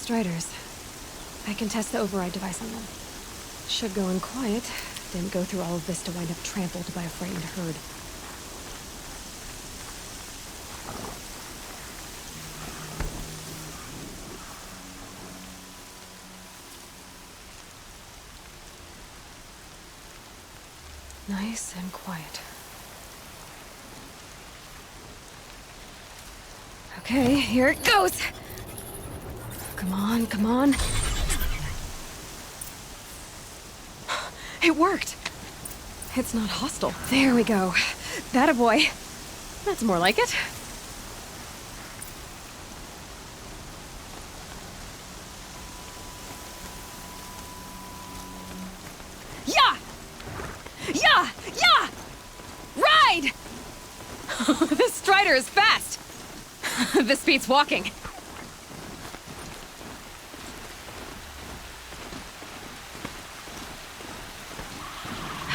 Striders. I can test the override device on them. Should go in quiet. Didn't go through all of this to wind up trampled by a frightened herd. Nice and quiet. Okay, here it goes! Come on, come on. It worked! It's not hostile. There we go. That a boy. That's more like it. Yeah! Yeah! Yeah! Ride! This Strider is fast! This beats walking.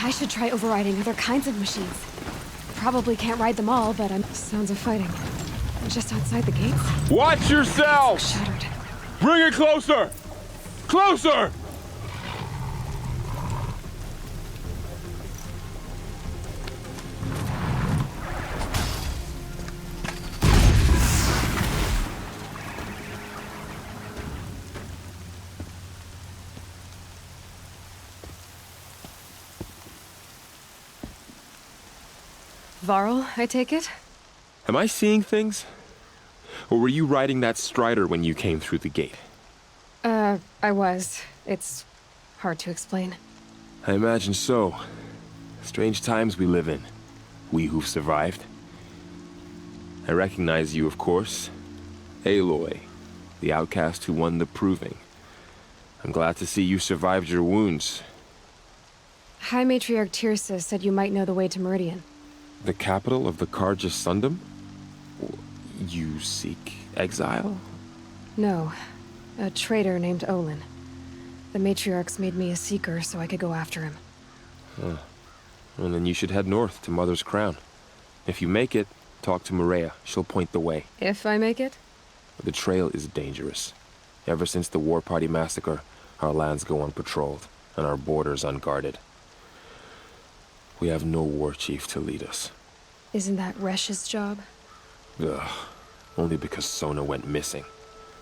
I should try overriding other kinds of machines. Probably can't ride them all, but sounds of fighting. Just outside the gates. Watch yourself! Shuttered. Bring it closer! Closer! Varl, I take it? Am I seeing things? Or were you riding that Strider when you came through the gate? I was. It's hard to explain. I imagine so. Strange times we live in. We who've survived. I recognize you, of course. Aloy, the outcast who won the proving. I'm glad to see you survived your wounds. High Matriarch Tirsa said you might know the way to Meridian. The capital of the Carja Sundom? You seek exile? No. A traitor named Olin. The Matriarchs made me a seeker so I could go after him. Huh. Well, then you should head north to Mother's Crown. If you make it, talk to Maria. She'll point the way. If I make it? The trail is dangerous. Ever since the War Party massacre, our lands go unpatrolled, and our borders unguarded. We have no war chief to lead us. Isn't that Resh's job? Ugh. Only because Sona went missing.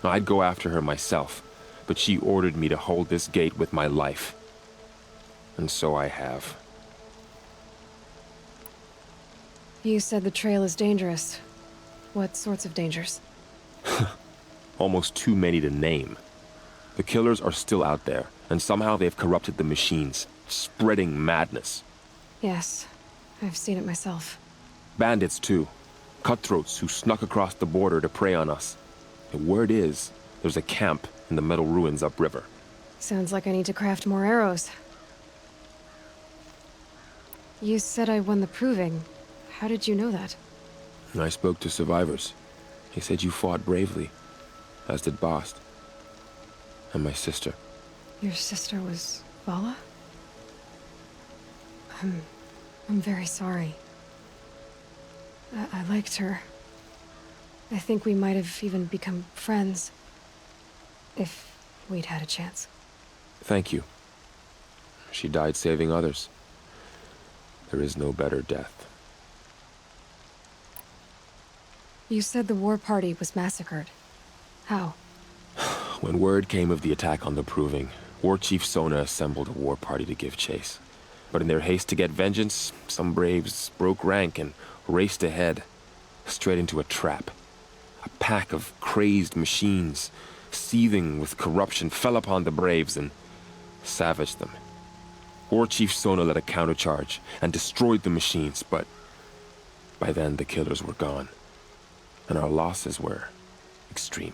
I'd go after her myself, but she ordered me to hold this gate with my life. And so I have. You said the trail is dangerous. What sorts of dangers? Almost too many to name. The killers are still out there, and somehow they've corrupted the machines, spreading madness. Yes, I've seen it myself. Bandits, too. Cutthroats who snuck across the border to prey on us. The word is, there's a camp in the metal ruins upriver. Sounds like I need to craft more arrows. You said I won the proving. How did you know that? I spoke to survivors. They said you fought bravely, as did Bast. And my sister. Your sister was Vala? I'm very sorry. I liked her. I think we might have even become friends. If we'd had a chance. Thank you. She died saving others. There is no better death. You said the war party was massacred. How? When word came of the attack on the Proving, War Chief Sona assembled a war party to give chase. But in their haste to get vengeance, some braves broke rank and raced ahead, straight into a trap. A pack of crazed machines, seething with corruption, fell upon the braves and savaged them. War Chief Sona led a countercharge and destroyed the machines, but by then the killers were gone, and our losses were extreme.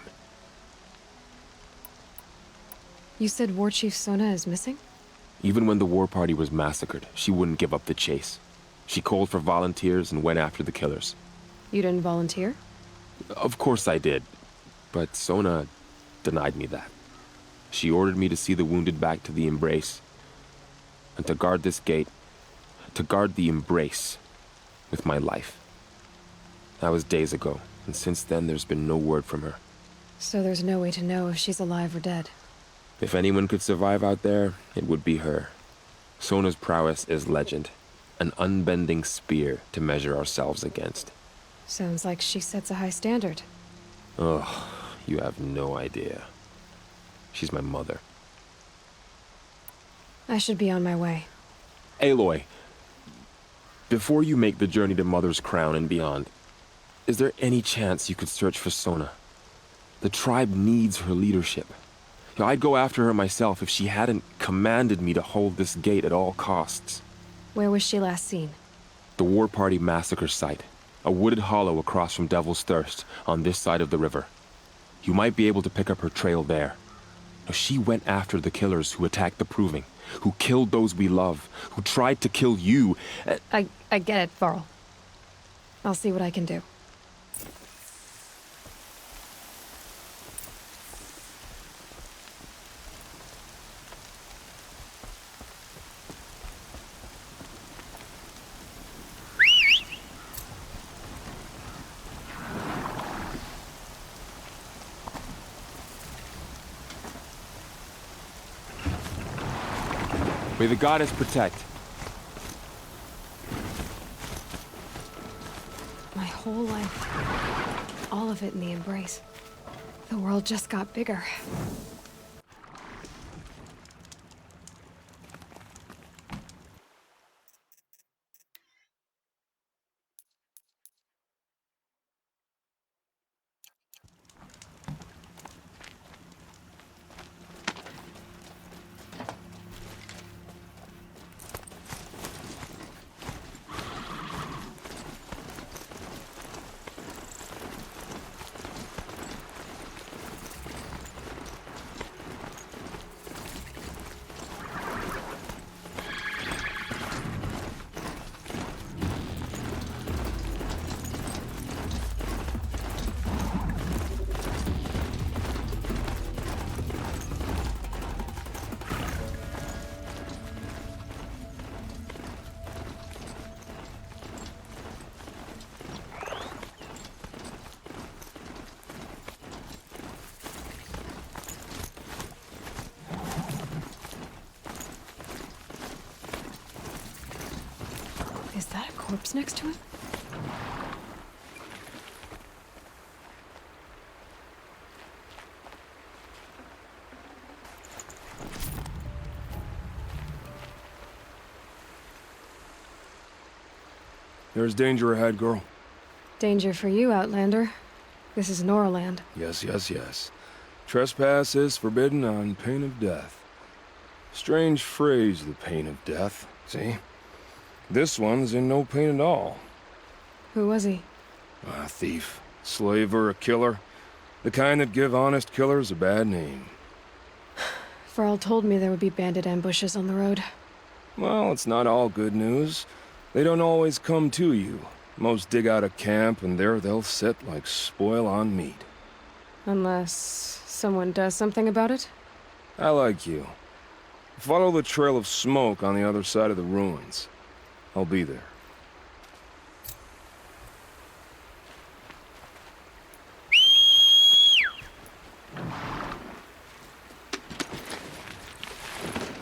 You said War Chief Sona is missing? Even when the war party was massacred, she wouldn't give up the chase. She called for volunteers and went after the killers. You didn't volunteer? Of course I did, but Sona denied me that. She ordered me to see the wounded back to the Embrace, and to guard this gate, to guard the Embrace with my life. That was days ago, and since then there's been no word from her. So there's no way to know if she's alive or dead. If anyone could survive out there, it would be her. Sona's prowess is legend. An unbending spear to measure ourselves against. Sounds like she sets a high standard. Ugh, you have no idea. She's my mother. I should be on my way. Aloy, before you make the journey to Mother's Crown and beyond, is there any chance you could search for Sona? The tribe needs her leadership. I'd go after her myself if she hadn't commanded me to hold this gate at all costs. Where was she last seen? The War Party massacre site. A wooded hollow across from Devil's Thirst, on this side of the river. You might be able to pick up her trail there. She went after the killers who attacked the Proving, who killed those we love, who tried to kill you. I get it, Varl. I'll see what I can do. May the goddess protect. My whole life. All of it in the embrace. The world just got bigger. Is that a corpse next to him? There's danger ahead, girl. Danger for you, Outlander. This is Noraland. Yes. Trespass is forbidden on pain of death. Strange phrase, the pain of death, see? This one's in no pain at all. Who was he? A thief, slaver, a killer. The kind that give honest killers a bad name. Varl told me there would be bandit ambushes on the road. Well, it's not all good news. They don't always come to you. Most dig out a camp, and there they'll sit like spoil on meat. Unless someone does something about it? I like you. Follow the trail of smoke on the other side of the ruins. I'll be there.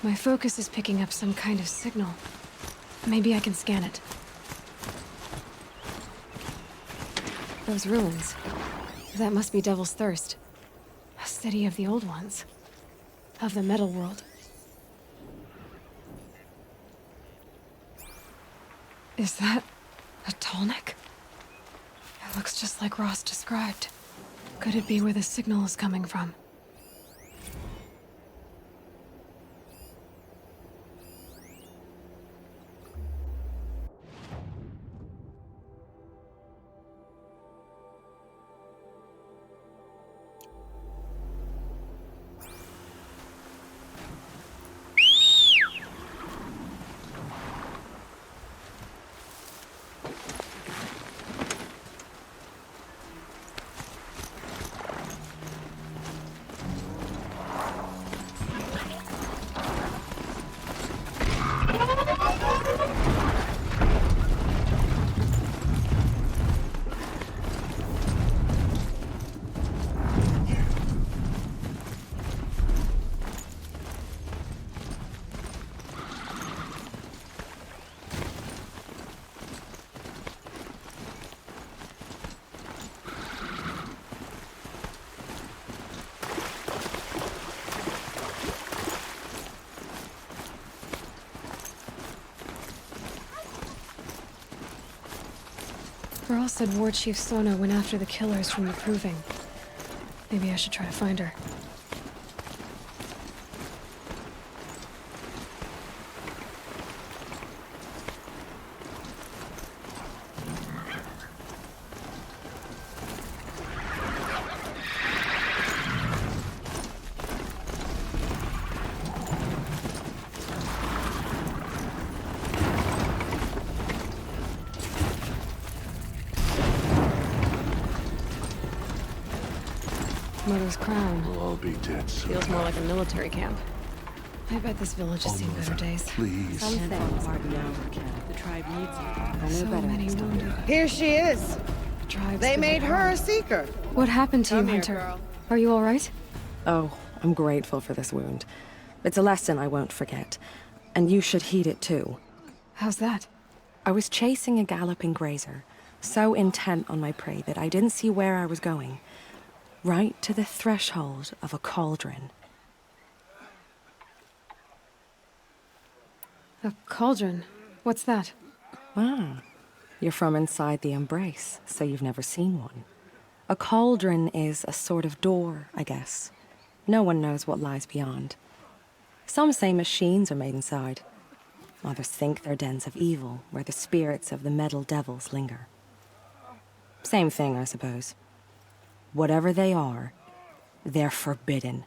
My focus is picking up some kind of signal. Maybe I can scan it. Those ruins. That must be Devil's Thirst. A city of the old ones. Of the metal world. Is that a Tallneck? It looks just like Ross described. Could it be where the signal is coming from? Varl said War Chief Sona went after the killers from the Proving. Maybe I should try to find her. Mother's Crown. We'll all be dead soon. Feels more like a military camp. I bet this village has seen better days. Please. Some things the tribe needs you. I know So better many next time. wounded. Here she is. The tribe's They been made her a hard. seeker. What happened to you, Come here, Hunter? girl. Are you all right? Oh, I'm grateful for this wound. It's a lesson I won't forget. And you should heed it too. How's that? I was chasing a galloping grazer, so intent on my prey that I didn't see where I was going. Right to the threshold of a cauldron. A cauldron? What's that? Ah, you're from inside the embrace, so you've never seen one. A cauldron is a sort of door, I guess. No one knows what lies beyond. Some say machines are made inside. Others think they're dens of evil, where the spirits of the metal devils linger. Same thing, I suppose. Whatever they are, they're forbidden.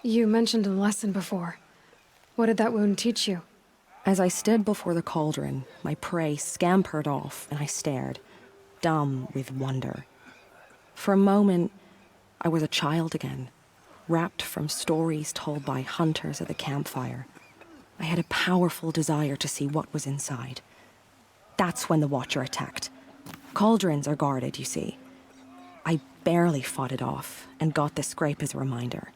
You mentioned a lesson before. What did that wound teach you? As I stood before the cauldron, my prey scampered off, and I stared, dumb with wonder. For a moment, I was a child again, wrapped from stories told by hunters at the campfire. I had a powerful desire to see what was inside. That's when the Watcher attacked. Cauldrons are guarded, you see. I barely fought it off, and got the scrape as a reminder.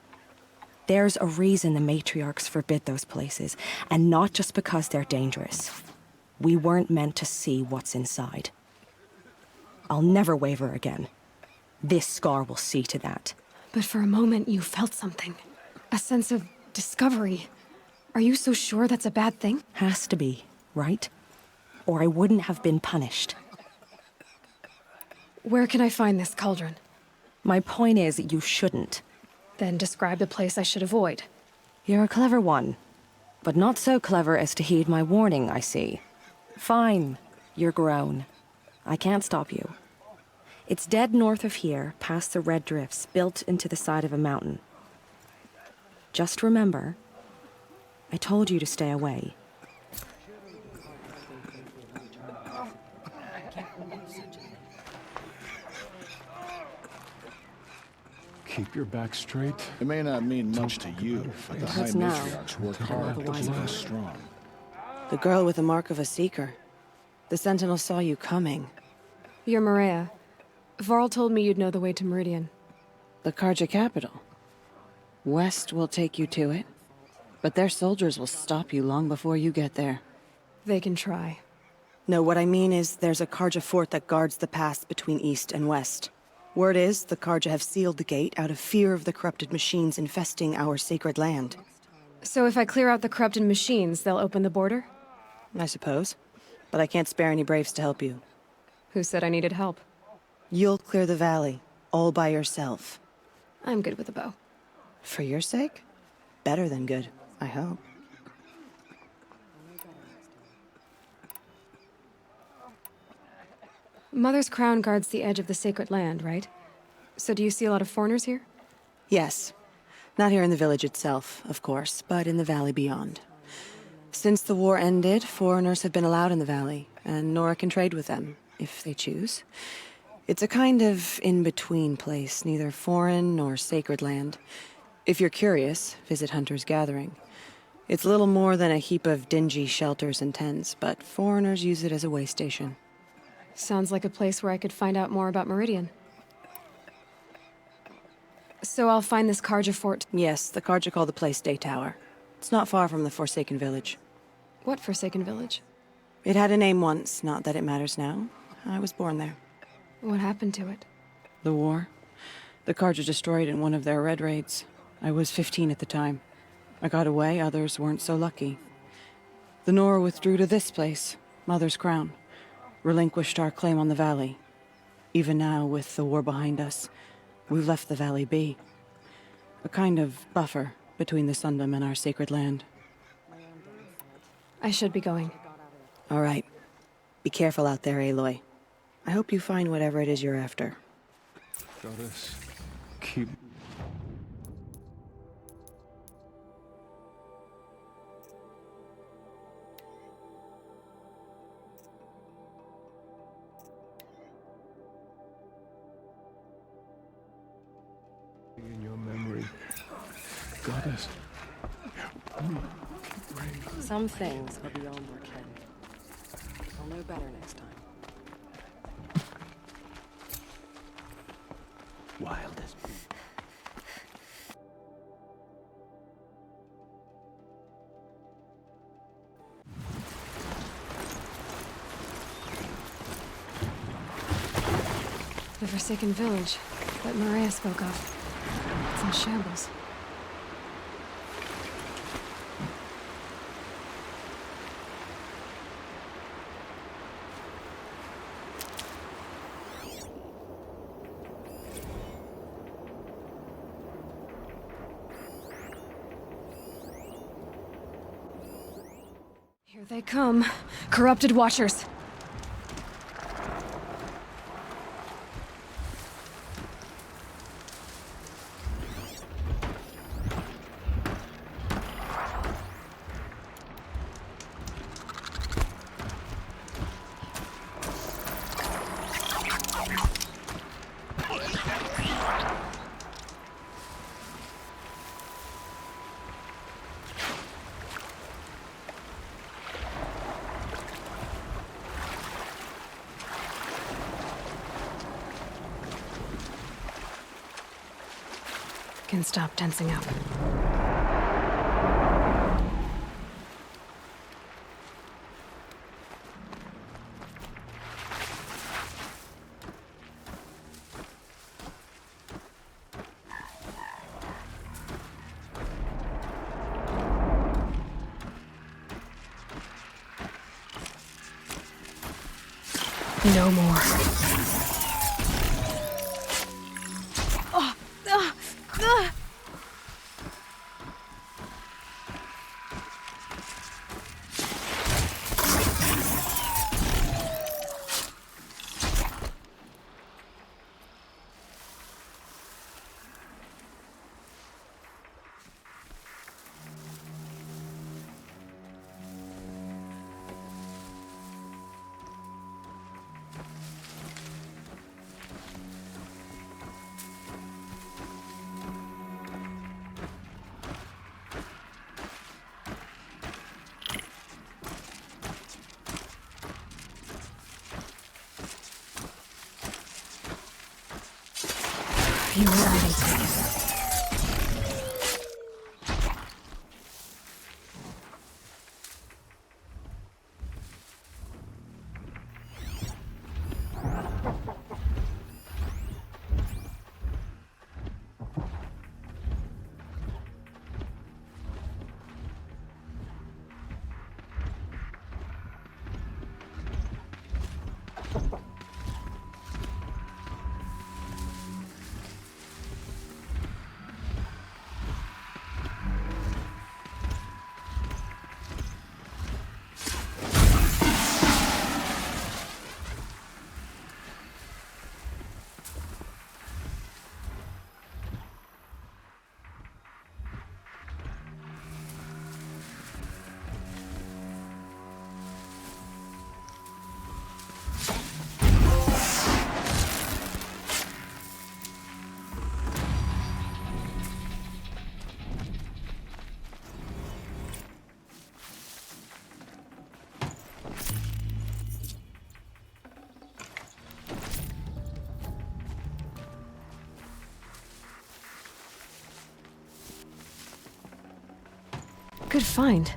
There's a reason the matriarchs forbid those places, and not just because they're dangerous. We weren't meant to see what's inside. I'll never waver again. This scar will see to that. But for a moment, you felt something. A sense of discovery. Are you so sure that's a bad thing? Has to be, right? Or I wouldn't have been punished. Where can I find this cauldron? My point is, you shouldn't. Then describe the place I should avoid. You're a clever one, but not so clever as to heed my warning, I see. Fine, you're grown. I can't stop you. It's dead north of here, past the red drifts built into the side of a mountain. Just remember, I told you to stay away. Keep your back straight. It may not mean much to you, but the High Because now, Matriarchs work hard to otherwise keep not. us strong. The girl with the mark of a seeker. The Sentinel saw you coming. You're Maria. Varl told me you'd know the way to Meridian. The Karja capital. West will take you to it, but their soldiers will stop you long before you get there. They can try. No, what I mean is there's a Karja fort that guards the pass between east and west. Word is the Karja have sealed the gate out of fear of the corrupted machines infesting our sacred land. So if I clear out the corrupted machines, they'll open the border? I suppose. But I can't spare any braves to help you. Who said I needed help? You'll clear the valley, all by yourself. I'm good with a bow. For your sake? Better than good, I hope. Mother's Crown guards the edge of the sacred land, right? So do you see a lot of foreigners here? Yes. Not here in the village itself, of course, but in the valley beyond. Since the war ended, foreigners have been allowed in the valley, and Nora can trade with them, if they choose. It's a kind of in-between place, neither foreign nor sacred land. If you're curious, visit Hunter's Gathering. It's little more than a heap of dingy shelters and tents, but foreigners use it as a way station. Sounds like a place where I could find out more about Meridian. So I'll find this Karja fort. Yes, the Karja call the place Day Tower. It's not far from the Forsaken Village. What Forsaken Village? It had a name once, not that it matters now. I was born there. What happened to it? The war. The Karja destroyed in one of their red raids. I was 15 at the time. I got away, others weren't so lucky. The Nora withdrew to this place, Mother's Crown, relinquished our claim on the valley. Even now, with the war behind us, we've left the valley be. A kind of buffer between the Sundom and our sacred land. I should be going. All right. Be careful out there, Aloy. I hope you find whatever it is you're after. Goddess, keep... in your memory. Goddess, help me keep reign. Some things are beyond our ken. I'll know better next time. Wild as me. The Forsaken Village that Maria spoke of. It's in shambles. Here they come. Corrupted Watchers. Can stop tensing up. No more. You already taken it. Good find.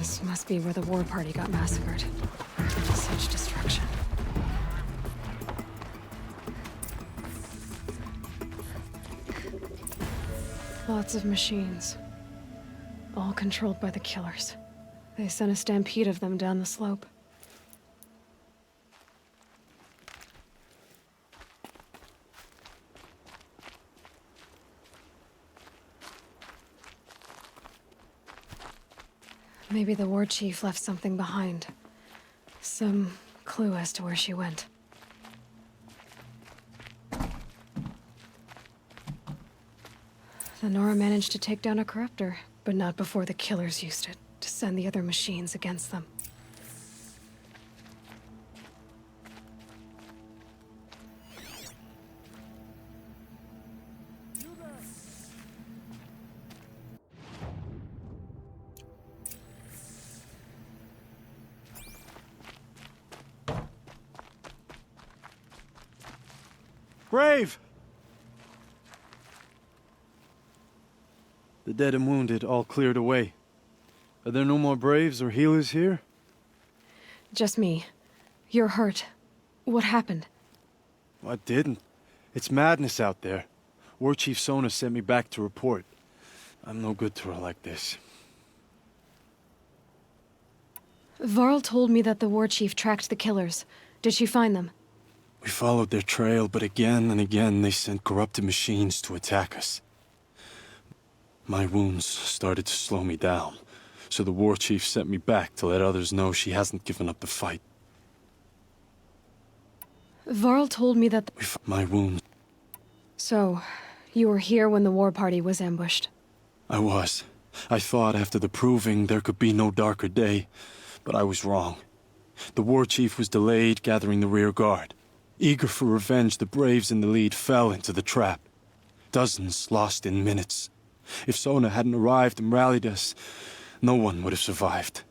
This must be where the war party got massacred. Such destruction. Lots of machines. All controlled by the killers. They sent a stampede of them down the slope. Maybe the war chief left something behind. Some clue as to where she went. The Nora managed to take down a corruptor, but not before the killers used it to send the other machines against them. Brave! The dead and wounded all cleared away. Are there no more Braves or healers here? Just me. You're hurt. What happened? I didn't. It's madness out there. War Chief Sona sent me back to report. I'm no good to her like this. Varl told me that the war chief tracked the killers. Did she find them? We followed their trail, but again and again they sent corrupted machines to attack us. My wounds started to slow me down, so the war chief sent me back to let others know she hasn't given up the fight. Varl told me that my wounds. So, you were here when the war party was ambushed? I was. I thought after the proving there could be no darker day, but I was wrong. The war chief was delayed gathering the rear guard. Eager for revenge, the Braves in the lead fell into the trap. Dozens lost in minutes. If Sona hadn't arrived and rallied us, no one would have survived.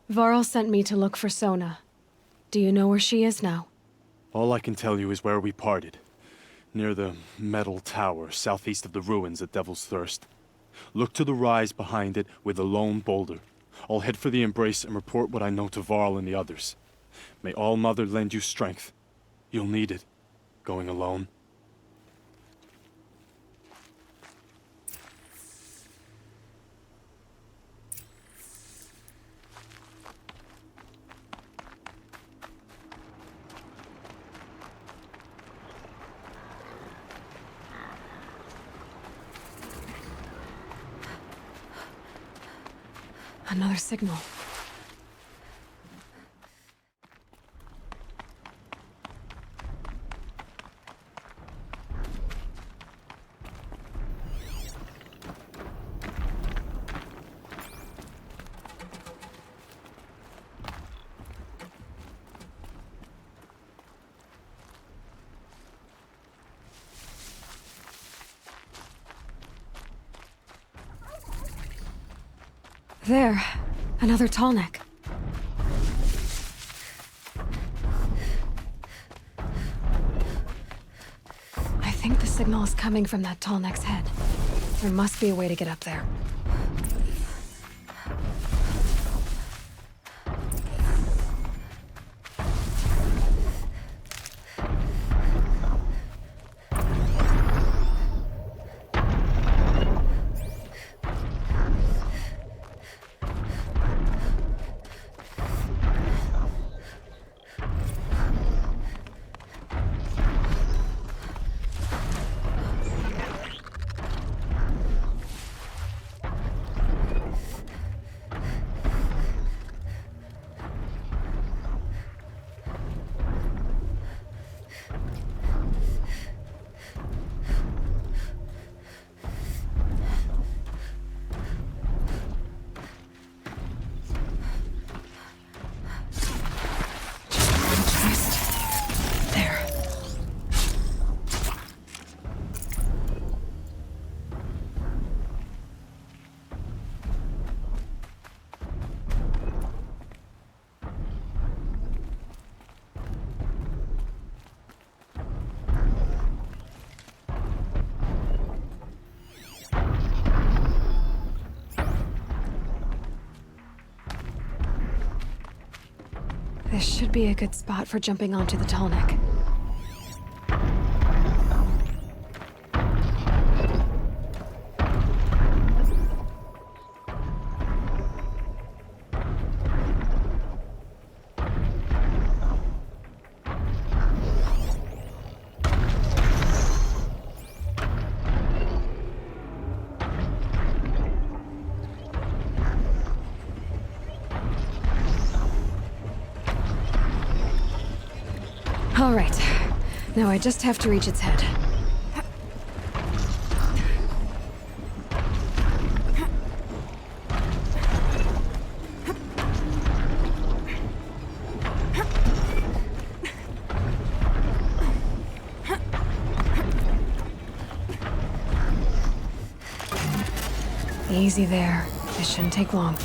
Varl sent me to look for Sona. Do you know where she is now? All I can tell you is where we parted. Near the metal tower, southeast of the ruins at Devil's Thirst. Look to the rise behind it with a lone boulder. I'll head for the embrace and report what I know to Varl and the others. May All Mother lend you strength. You'll need it, going alone. Another signal. There. Another tall neck. I think the signal is coming from that tall neck's head. There must be a way to get up there. This should be a good spot for jumping onto the tall neck. All right. Now I just have to reach its head. Easy there. This shouldn't take long.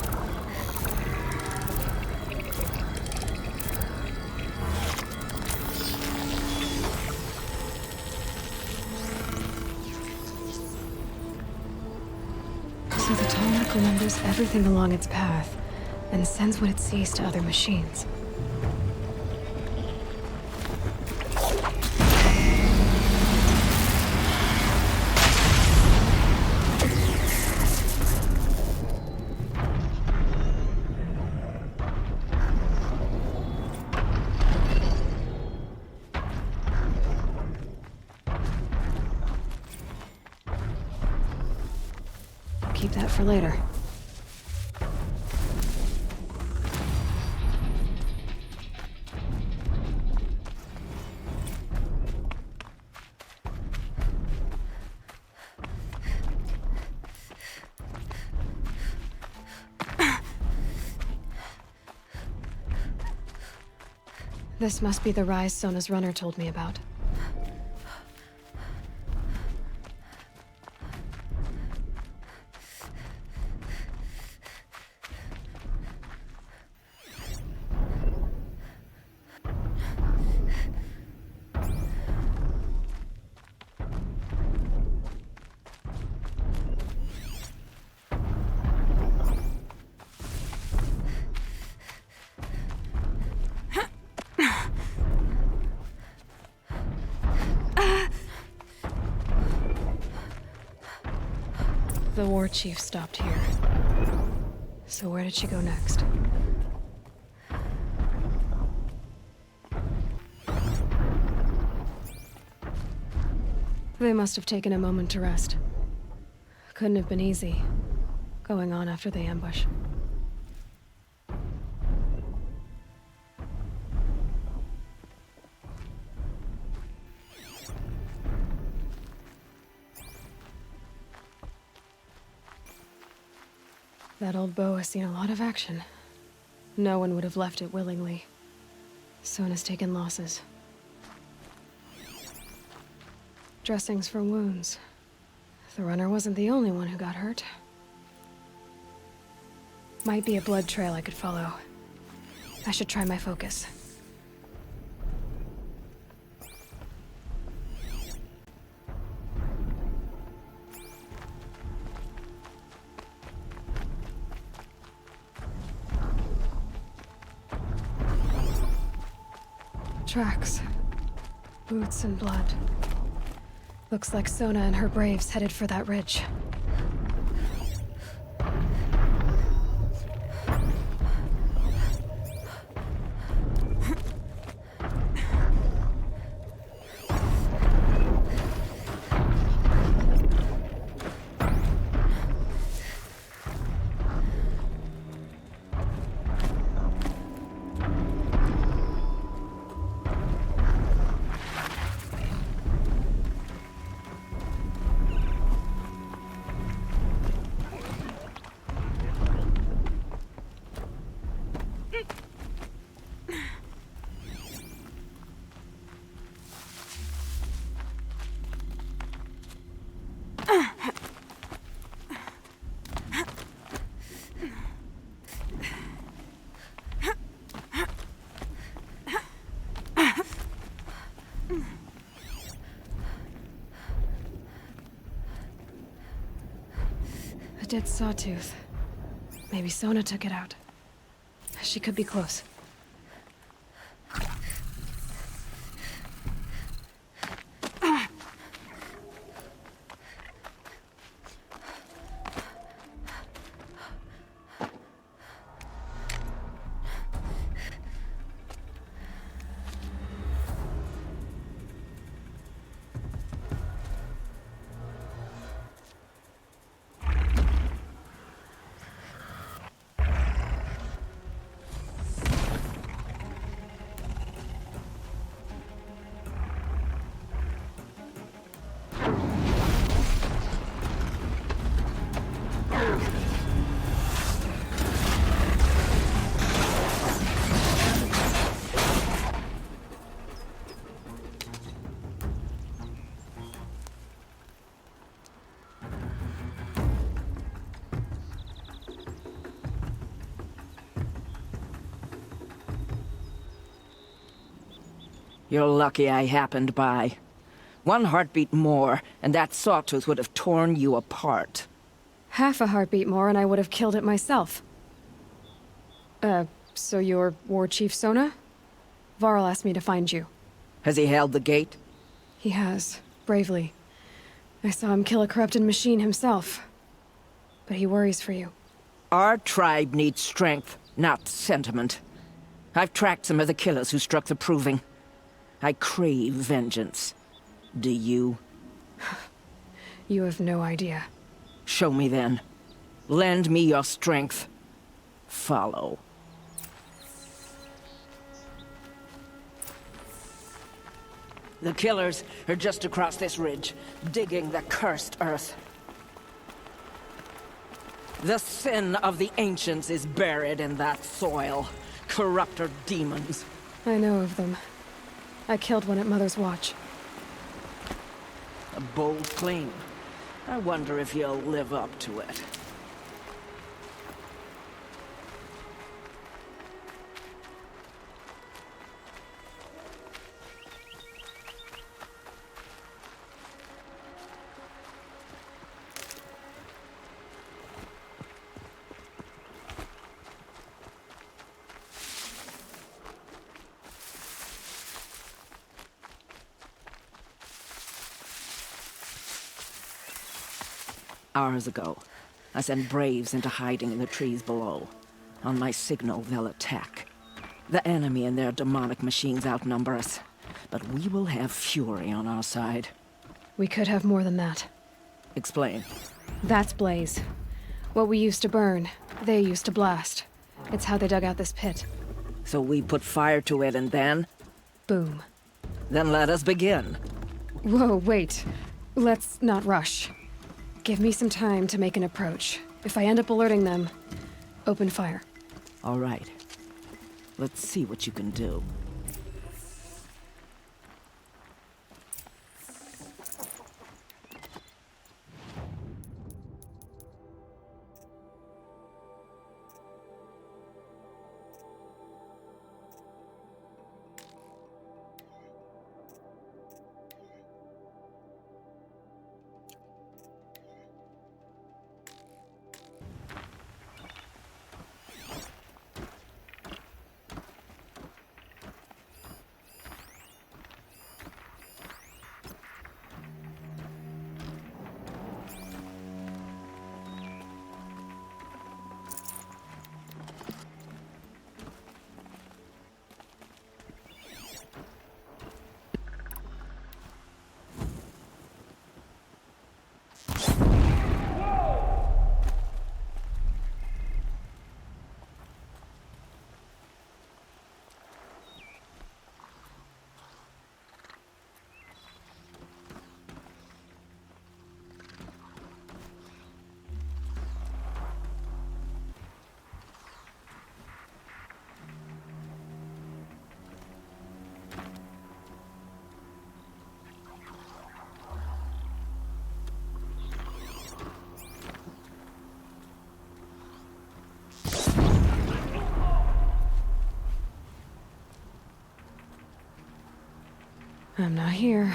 So the tall neck remembers everything along its path, and sends what it sees to other machines. Keep that for later. This must be the rise Sona's runner told me about. The war chief stopped here. So where did she go next? They must have taken a moment to rest. Couldn't have been easy, going on after the ambush. That old bow has seen a lot of action. No one would have left it willingly. Sona's taken losses. Dressings for wounds. The runner wasn't the only one who got hurt. Might be a blood trail I could follow. I should try my focus. Tracks. Boots and blood. Looks like Sona and her braves headed for that ridge. A dead sawtooth. Maybe Sona took it out. She could be close. You're lucky I happened by. One heartbeat more, and that sawtooth would have torn you apart. Half a heartbeat more and I would have killed it myself. So you're War Chief Sona? Varl asked me to find you. Has he held the gate? He has, bravely. I saw him kill a corrupted machine himself. But he worries for you. Our tribe needs strength, not sentiment. I've tracked some of the killers who struck the Proving. I crave vengeance. Do you? You have no idea. Show me then. Lend me your strength. Follow. The killers are just across this ridge, digging the cursed earth. The sin of the ancients is buried in that soil. Corrupter demons. I know of them. I killed one at Mother's Watch. A bold claim. I wonder if you'll live up to it. Hours ago, I sent Braves into hiding in the trees below. On my signal, they'll attack. The enemy and their demonic machines outnumber us, but we will have fury on our side. We could have more than that. Explain. That's Blaze. What we used to burn, they used to blast. It's how they dug out this pit. So we put fire to it and then? Boom. Then let us begin. Whoa, wait. Let's not rush. Give me some time to make an approach. If I end up alerting them, open fire. All right. Let's see what you can do. I'm not here.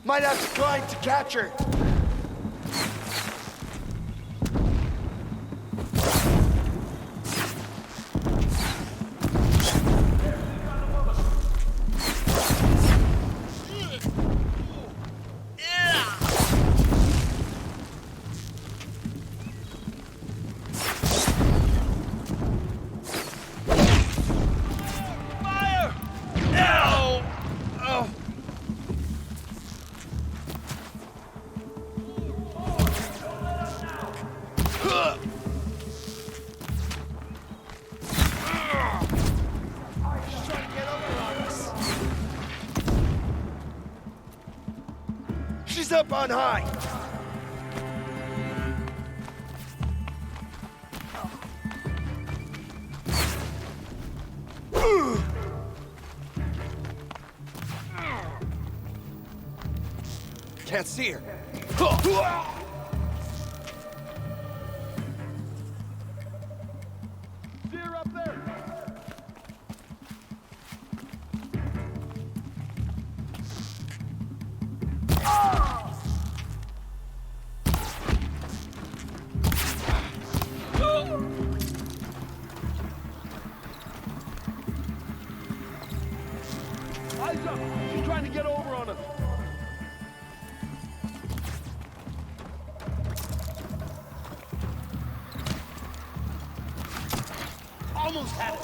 Might have to climb to catch her. Ease up on high! Can't see her. See her up there? Eyes up! She's trying to get over on us! Almost had it!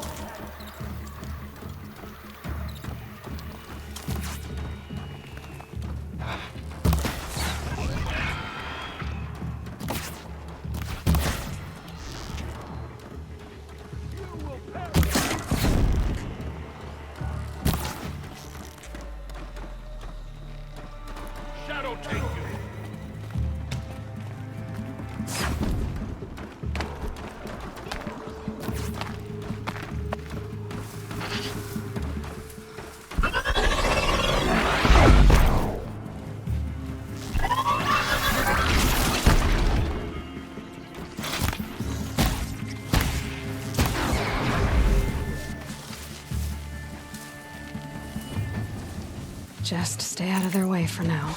Shadow take you! Just stay out of their way for now.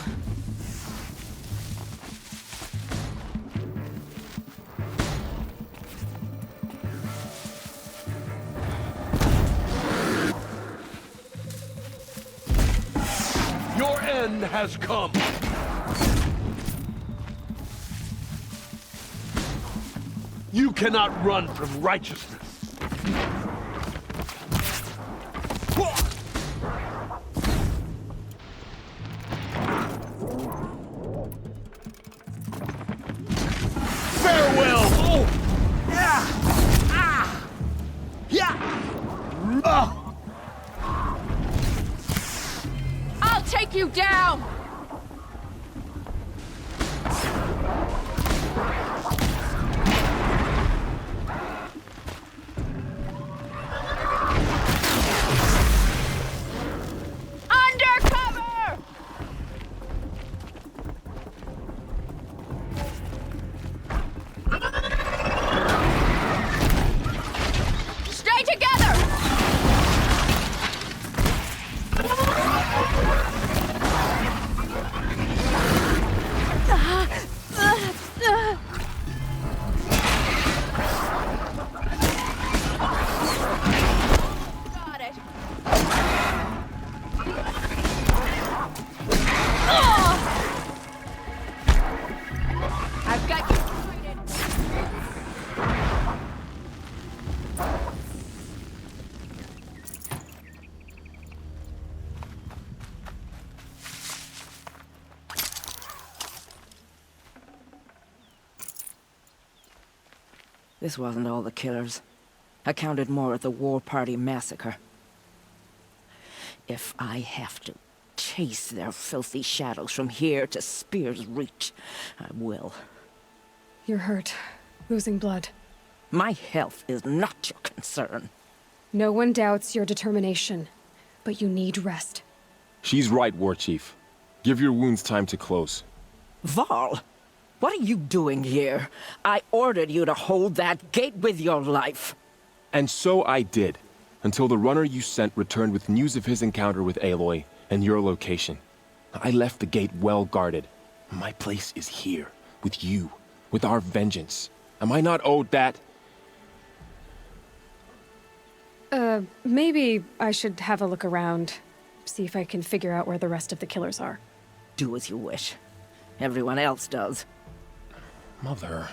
Your end has come! You cannot run from righteousness! Farewell! Oh! Yeah! Ah! Yeah! I'll take you down! Undercover! Stay together! Got it. I've got you pointed. This wasn't all the killers. I counted more at the War Party massacre. If I have to chase their filthy shadows from here to Spear's Reach, I will. You're hurt. Losing blood. My health is not your concern. No one doubts your determination, but you need rest. She's right, War Chief. Give your wounds time to close. Varl, what are you doing here? I ordered you to hold that gate with your life. And so I did, until the runner you sent returned with news of his encounter with Aloy and your location. I left the gate well guarded. My place is here, with you, with our vengeance. Am I not owed that? Maybe I should have a look around, see if I can figure out where the rest of the killers are. Do as you wish. Everyone else does. Mother...